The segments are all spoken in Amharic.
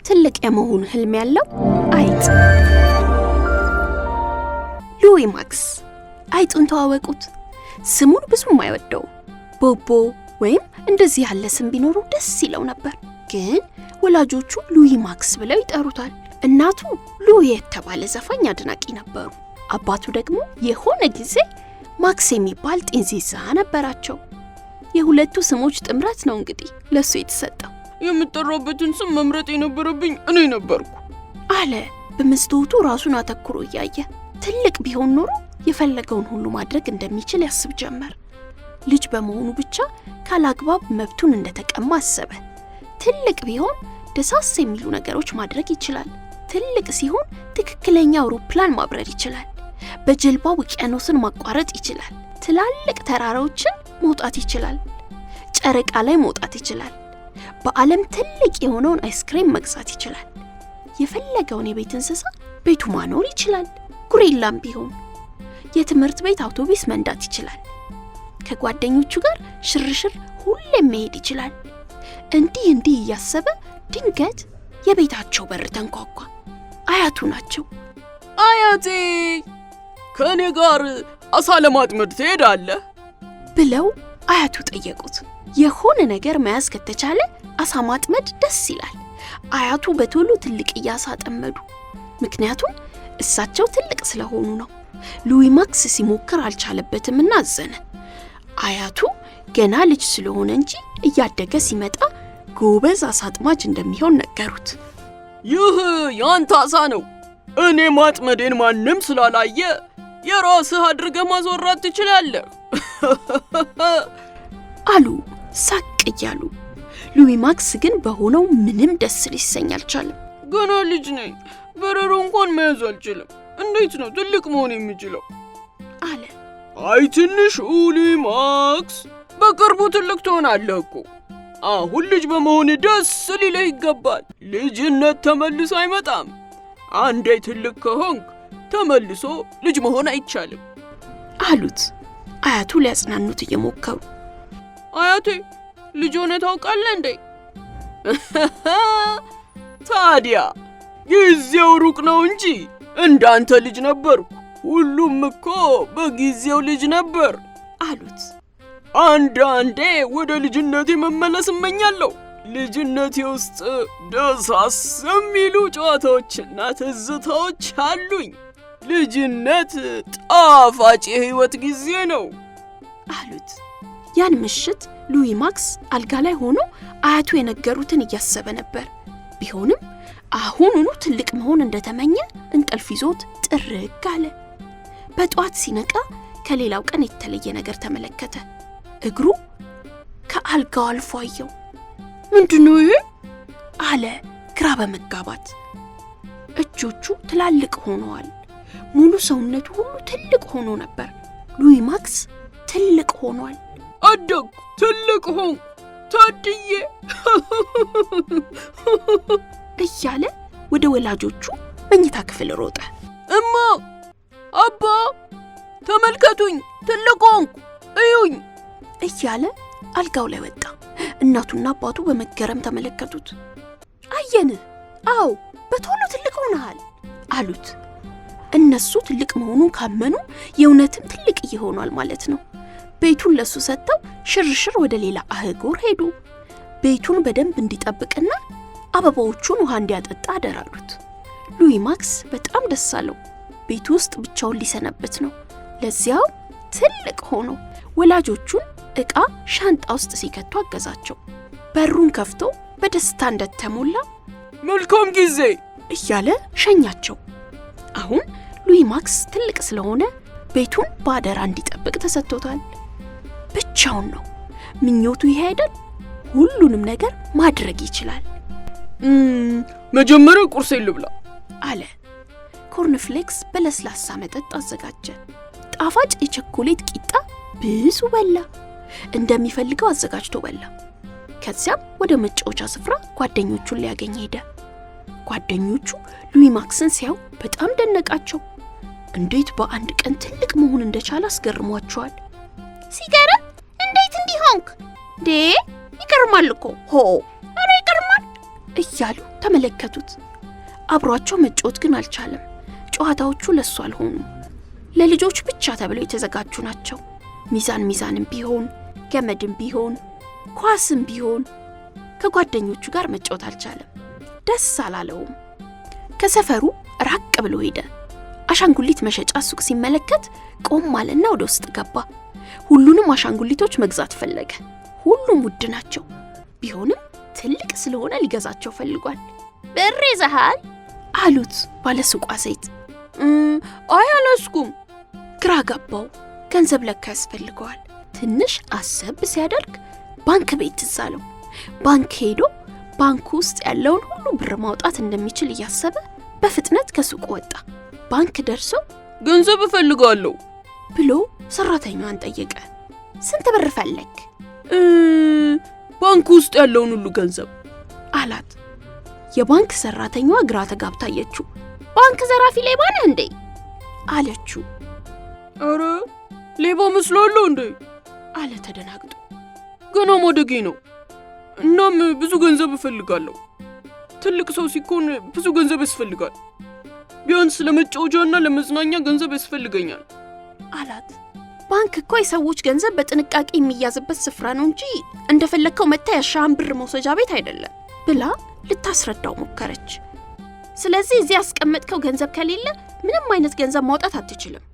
ትልቅ የመሆን ህልም ያለው አይጥ። ሉዊ ማክስ አይጡን ተዋወቁት። ስሙን ብዙም አይወደው። ቦቦ ወይም እንደዚህ ያለ ስም ቢኖሩ ደስ ይለው ነበር። ግን ወላጆቹ ሉዊ ማክስ ብለው ይጠሩታል። እናቱ ሉዊ የተባለ ዘፋኝ አድናቂ ነበሩ። አባቱ ደግሞ የሆነ ጊዜ ማክስ የሚባል ጢንዚዛ ነበራቸው። የሁለቱ ስሞች ጥምረት ነው እንግዲህ ለሱ የተሰጠው። የምጠራበትን ስም መምረጥ የነበረብኝ እኔ ነበርኩ አለ በመስታወቱ ራሱን አተኩሮ እያየ። ትልቅ ቢሆን ኖሮ የፈለገውን ሁሉ ማድረግ እንደሚችል ያስብ ጀመር። ልጅ በመሆኑ ብቻ ካላግባብ መብቱን እንደተቀማ አሰበ። ትልቅ ቢሆን ደሳስ የሚሉ ነገሮች ማድረግ ይችላል። ትልቅ ሲሆን ትክክለኛ አውሮፕላን ማብረር ይችላል። በጀልባ ውቅያኖስን ማቋረጥ ይችላል። ትላልቅ ተራራዎችን መውጣት ይችላል። ጨረቃ ላይ መውጣት ይችላል። በዓለም ትልቅ የሆነውን አይስክሬም መግዛት ይችላል። የፈለገውን የቤት እንስሳ ቤቱ ማኖር ይችላል። ጉሬላም ቢሆን የትምህርት ቤት አውቶቡስ መንዳት ይችላል። ከጓደኞቹ ጋር ሽርሽር ሁሌም መሄድ ይችላል። እንዲህ እያሰበ ድንገት የቤታቸው በር ተንኳኳ። አያቱ ናቸው። አያቴ ከእኔ ጋር አሳ ለማጥመድ ትሄዳለህ? ብለው አያቱ ጠየቁት። የሆነ ነገር መያዝ ከተቻለ አሳ ማጥመድ ደስ ይላል። አያቱ በቶሎ ትልቅ አሳ ጠመዱ። ምክንያቱም እሳቸው ትልቅ ስለሆኑ ነው። ሉዊ ማክስ ሲሞክር አልቻለበትምና አዘነ። አያቱ ገና ልጅ ስለሆነ እንጂ እያደገ ሲመጣ ጎበዝ አሳ አጥማጅ እንደሚሆን ነገሩት። ይህ ያንተ አሳ ነው። እኔ ማጥመዴን ማንም ስላላየ የራስህ አድርገህ ማዞራት ትችላለህ አሉ ሳቅ እያሉ። ሉዊ ማክስ ግን በሆነው ምንም ደስ ሊሰኝ አልቻለም። ገና ልጅ ነኝ፣ በረሮ እንኳን መያዝ አልችልም። እንዴት ነው ትልቅ መሆን የምችለው? አለ። አይ ትንሽ ሉዊ ማክስ፣ በቅርቡ ትልቅ ትሆናለህ እኮ። አሁን ልጅ በመሆን ደስ ሊልህ ይገባል። ልጅነት ተመልሶ አይመጣም። አንዴ ትልቅ ከሆንክ ተመልሶ ልጅ መሆን አይቻልም አሉት አያቱ ሊያጽናኑት እየሞከሩ። አያቴ ልጅ ሆነ ታውቃለህ እንዴ? ታዲያ ጊዜው ሩቅ ነው እንጂ እንዳንተ ልጅ ነበርኩ። ሁሉም እኮ በጊዜው ልጅ ነበር አሉት። አንዳንዴ ወደ ልጅነቴ መመለስ እመኛለሁ። ልጅነቴ ውስጥ ደሳስ የሚሉ ጨዋታዎችና ትዝታዎች አሉኝ። ልጅነት ጣፋጭ የህይወት ጊዜ ነው አሉት። ያን ምሽት ሉዊ ማክስ አልጋ ላይ ሆኖ አያቱ የነገሩትን እያሰበ ነበር። ቢሆንም አሁኑኑ ትልቅ መሆን እንደተመኘ እንቅልፍ ይዞት ጥርግ አለ። በጧት ሲነቃ ከሌላው ቀን የተለየ ነገር ተመለከተ። እግሩ ከአልጋው አልፎ አየው። ምንድነው ይሄ? አለ ግራ በመጋባት። እጆቹ ትላልቅ ሆነዋል። ሙሉ ሰውነቱ ሁሉ ትልቅ ሆኖ ነበር። ሉዊ ማክስ ትልቅ ሆኗል። አደግ ትልቅ ሆን ታድዬ እያለ ወደ ወላጆቹ መኝታ ክፍል ሮጠ። እማ፣ አባ ተመልከቱኝ፣ ትልቅ ሆንኩ፣ እዩኝ እያለ አልጋው ላይ ወጣ። እናቱና አባቱ በመገረም ተመለከቱት። አየንህ፣ አዎ በቶሎ ትልቅ ሆነሃል አሉት። እነሱ ትልቅ መሆኑን ካመኑ የእውነትም ትልቅ ይሆናል ማለት ነው። ቤቱን ለሱ ሰጥተው ሽርሽር ወደ ሌላ አህጉር ሄዱ። ቤቱን በደንብ እንዲጠብቅና አበባዎቹን ውሃ እንዲያጠጣ አደራሉት። ሉዊ ማክስ በጣም ደስ አለው። ቤቱ ውስጥ ብቻውን ሊሰነበት ነው። ለዚያው ትልቅ ሆኖ ወላጆቹን ዕቃ ሻንጣ ውስጥ ሲከቱ አገዛቸው። በሩን ከፍቶ በደስታ እንደተሞላ መልካም ጊዜ እያለ ሸኛቸው። አሁን ሉዊ ማክስ ትልቅ ስለሆነ ቤቱን በአደራ እንዲጠብቅ ተሰጥቶታል። ብቻውን ነው። ምኞቱ ይሄ አይደል? ሁሉንም ነገር ማድረግ ይችላል። መጀመሪያ ቁርሴን ልብላ አለ። ኮርንፍሌክስ በለስላሳ መጠጥ አዘጋጀ። ጣፋጭ የቸኮሌት ቂጣ ብዙ በላ። እንደሚፈልገው አዘጋጅቶ በላ። ከዚያም ወደ መጫወቻ ስፍራ ጓደኞቹን ሊያገኝ ሄደ። ጓደኞቹ ሉዊ ማክስን ሲያዩ በጣም ደነቃቸው። እንዴት በአንድ ቀን ትልቅ መሆን እንደቻለ አስገርሟቸዋል። ሲገርም እንዴት እንዲሆንክ ዴ ይገርማል እኮ ሆ አረ ይገርማል እያሉ ተመለከቱት። አብሯቸው መጫወት ግን አልቻለም። ጨዋታዎቹ ለሱ አልሆኑም። ለልጆች ብቻ ተብለው የተዘጋጁ ናቸው። ሚዛንም ቢሆን ገመድም ቢሆን ኳስም ቢሆን ከጓደኞቹ ጋር መጫወት አልቻለም። ደስ አላለውም። ከሰፈሩ ራቅ ብሎ ሄደ። አሻንጉሊት መሸጫ ሱቅ ሲመለከት ቆም አለና ወደ ውስጥ ገባ። ሁሉንም አሻንጉሊቶች መግዛት ፈለገ። ሁሉም ውድ ናቸው። ቢሆንም ትልቅ ስለሆነ ሊገዛቸው ፈልጓል። ብር ይዘሃል አሉት ባለሱቋ ሴት። አይ አላስኩም። ግራ ገባው። ገንዘብ ለካ ያስፈልገዋል። ትንሽ አሰብ ሲያደርግ ባንክ ቤት ትዝ አለው። ባንክ ሄዶ ባንኩ ውስጥ ያለውን ሁሉ ብር ማውጣት እንደሚችል እያሰበ በፍጥነት ከሱቁ ወጣ። ባንክ ደርሶ ገንዘብ እፈልጋለሁ ብሎ ሰራተኛዋን ጠየቀ። ስንት ብር ፈለግ? ባንክ ውስጥ ያለውን ሁሉ ገንዘብ አላት። የባንክ ሰራተኛዋ ግራ ተጋብታ አየችው። ባንክ ዘራፊ ሌባ ነህ እንዴ አለችው። አረ ሌባ መስላለሁ እንዴ አለ ተደናግጦ። ገና ማደጌ ነው። እናም ብዙ ገንዘብ እፈልጋለሁ። ትልቅ ሰው ሲኮን ብዙ ገንዘብ ያስፈልጋል። ቢያንስ ለመጫወቻና ለመዝናኛ ገንዘብ ያስፈልገኛል አላት። ባንክ እኮ የሰዎች ገንዘብ በጥንቃቄ የሚያዝበት ስፍራ ነው እንጂ እንደፈለከው መታ ያሻህን ብር መውሰጃ ቤት አይደለም ብላ ልታስረዳው ሞከረች። ስለዚህ እዚህ ያስቀመጥከው ገንዘብ ከሌለ ምንም አይነት ገንዘብ ማውጣት አትችልም።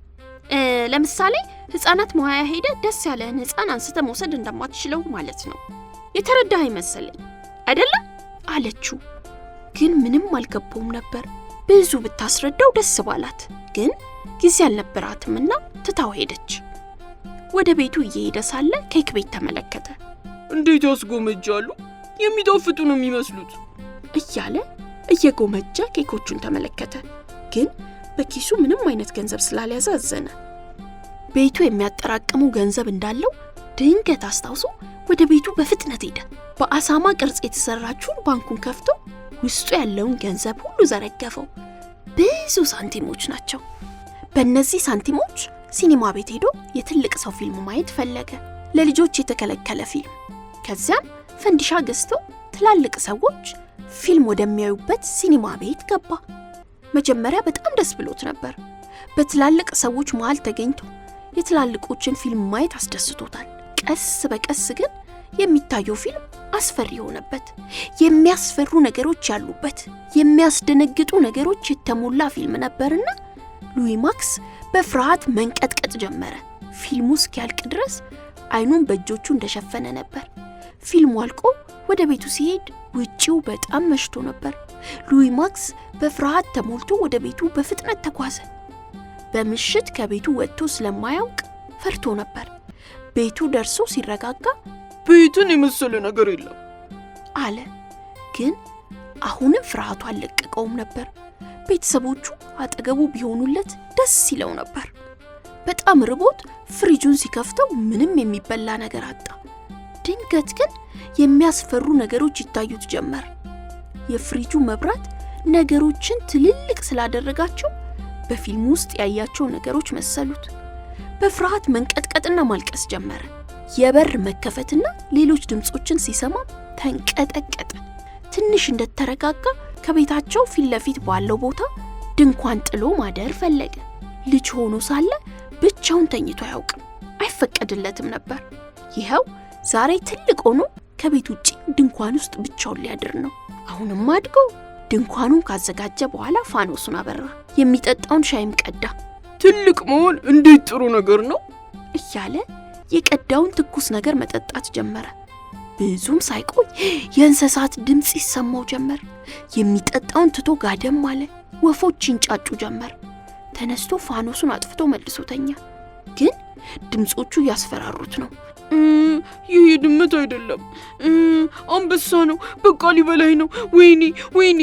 ለምሳሌ ህፃናት መዋያ ሄደ ደስ ያለህን ህፃን አንስተ መውሰድ እንደማትችለው ማለት ነው። የተረዳህ ይመስለኝ አይደለም አለችው። ግን ምንም አልገባውም ነበር። ብዙ ብታስረዳው ደስ ባላት፣ ግን ጊዜ አልነበራትምና ትታው ሄደች። ወደ ቤቱ እየሄደ ሳለ ኬክ ቤት ተመለከተ። እንዴት ያስጎመጃሉ! የሚጣፍጡ ነው የሚመስሉት እያለ እየጎመጃ ኬኮቹን ተመለከተ። ግን በኪሱ ምንም አይነት ገንዘብ ስላልያዘ አዘነ። ቤቱ የሚያጠራቅሙ ገንዘብ እንዳለው ድንገት አስታውሶ ወደ ቤቱ በፍጥነት ሄደ። በአሳማ ቅርጽ የተሰራችውን ባንኩን ከፍቶ ውስጡ ያለውን ገንዘብ ሁሉ ዘረገፈው። ብዙ ሳንቲሞች ናቸው። በእነዚህ ሳንቲሞች ሲኒማ ቤት ሄዶ የትልቅ ሰው ፊልም ማየት ፈለገ፣ ለልጆች የተከለከለ ፊልም። ከዚያም ፈንዲሻ ገዝቶ ትላልቅ ሰዎች ፊልም ወደሚያዩበት ሲኒማ ቤት ገባ። መጀመሪያ በጣም ደስ ብሎት ነበር። በትላልቅ ሰዎች መሃል ተገኝቶ የትላልቆችን ፊልም ማየት አስደስቶታል። ቀስ በቀስ ግን የሚታየው ፊልም አስፈሪ ሆነበት። የሚያስፈሩ ነገሮች ያሉበት፣ የሚያስደነግጡ ነገሮች የተሞላ ፊልም ነበርና ሉዊ ማክስ በፍርሃት መንቀጥቀጥ ጀመረ። ፊልሙ እስኪያልቅ ድረስ አይኑን በእጆቹ እንደሸፈነ ነበር። ፊልሙ አልቆ ወደ ቤቱ ሲሄድ ውጪው በጣም መሽቶ ነበር። ሉዊ ማክስ በፍርሃት ተሞልቶ ወደ ቤቱ በፍጥነት ተጓዘ። በምሽት ከቤቱ ወጥቶ ስለማያውቅ ፈርቶ ነበር። ቤቱ ደርሶ ሲረጋጋ ቤትን የመሰለ ነገር የለም አለ። ግን አሁንም ፍርሃቱ አልለቀቀውም ነበር። ቤተሰቦቹ አጠገቡ ቢሆኑለት ደስ ይለው ነበር። በጣም ርቦት ፍሪጁን ሲከፍተው ምንም የሚበላ ነገር አጣ። ድንገት ግን የሚያስፈሩ ነገሮች ይታዩት ጀመር። የፍሪጁ መብራት ነገሮችን ትልልቅ ስላደረጋቸው በፊልሙ ውስጥ ያያቸው ነገሮች መሰሉት። በፍርሃት መንቀጥቀጥና ማልቀስ ጀመረ። የበር መከፈትና ሌሎች ድምጾችን ሲሰማ ተንቀጠቀጠ። ትንሽ እንደተረጋጋ ከቤታቸው ፊት ለፊት ባለው ቦታ ድንኳን ጥሎ ማደር ፈለገ። ልጅ ሆኖ ሳለ ብቻውን ተኝቶ አያውቅም፣ አይፈቀድለትም ነበር። ይኸው ዛሬ ትልቅ ሆኖ ከቤት ውጪ ድንኳን ውስጥ ብቻውን ሊያድር ነው። አሁንም አድጎ ድንኳኑን ካዘጋጀ በኋላ ፋኖሱን አበራ። የሚጠጣውን ሻይም ቀዳ። ትልቅ መሆን እንዴት ጥሩ ነገር ነው እያለ የቀዳውን ትኩስ ነገር መጠጣት ጀመረ። ብዙም ሳይቆይ የእንስሳት ድምጽ ይሰማው ጀመር። የሚጠጣውን ትቶ ጋደም አለ። ወፎች ይንጫጩ ጀመር። ተነስቶ ፋኖሱን አጥፍቶ መልሶ ተኛ። ግን ድምጾቹ ያስፈራሩት ነው። ይህ ድመት አይደለም፣ አንበሳ ነው፣ በቃ ሊበላይ ነው፣ ወይኔ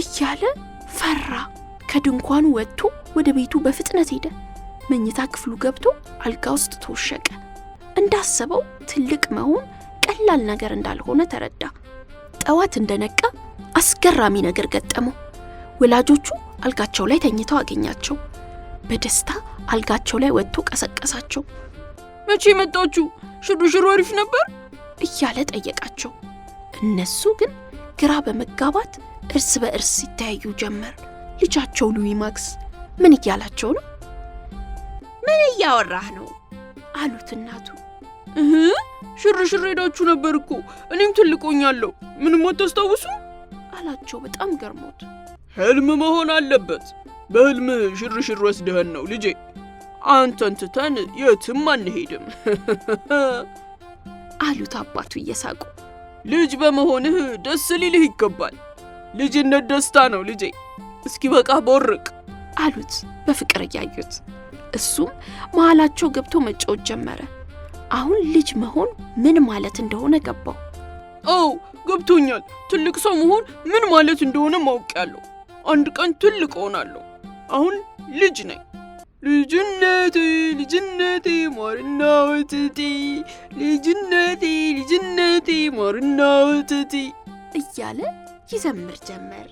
እያለ ፈራ። ከድንኳኑ ወጥቶ ወደ ቤቱ በፍጥነት ሄደ። መኝታ ክፍሉ ገብቶ አልጋ ውስጥ ተወሸቀ። እንዳሰበው ትልቅ መሆን ቀላል ነገር እንዳልሆነ ተረዳ። ጠዋት እንደነቃ አስገራሚ ነገር ገጠመው። ወላጆቹ አልጋቸው ላይ ተኝተው አገኛቸው። በደስታ አልጋቸው ላይ ወጥቶ ቀሰቀሳቸው። መቼ መጣችሁ? ሽሩሽሩ አሪፍ ነበር እያለ ጠየቃቸው። እነሱ ግን ግራ በመጋባት እርስ በእርስ ሲተያዩ ጀመር። ልጃቸው ሉዊ ማክስ ምን እያላቸው ነው? ምን እያወራህ ነው? አሉት እናቱ። ሽርሽር ሄዳችሁ ነበር እኮ እኔም ትልቆኛለሁ። ምንም አታስታውሱ? አላቸው በጣም ገርሞት። ህልም መሆን አለበት። በህልም ሽርሽር ወስደህን ነው ልጄ። አንተን ትተን የትም አንሄድም አሉት አባቱ እየሳቁ። ልጅ በመሆንህ ደስ ሊልህ ይገባል። ልጅነት ደስታ ነው ልጄ። እስኪ በቃ ቦርቅ አሉት በፍቅር እያዩት። እሱም መሃላቸው ገብቶ መጫወት ጀመረ። አሁን ልጅ መሆን ምን ማለት እንደሆነ ገባው። አዎ ገብቶኛል። ትልቅ ሰው መሆን ምን ማለት እንደሆነ ማውቃለሁ። አንድ ቀን ትልቅ ሆናለሁ። አሁን ልጅ ነኝ። ልጅነቴ ልጅነቴ ማርና ወተቴ፣ ልጅነቴ ልጅነቴ ማርና ወተቴ እያለ ይዘምር ጀመር።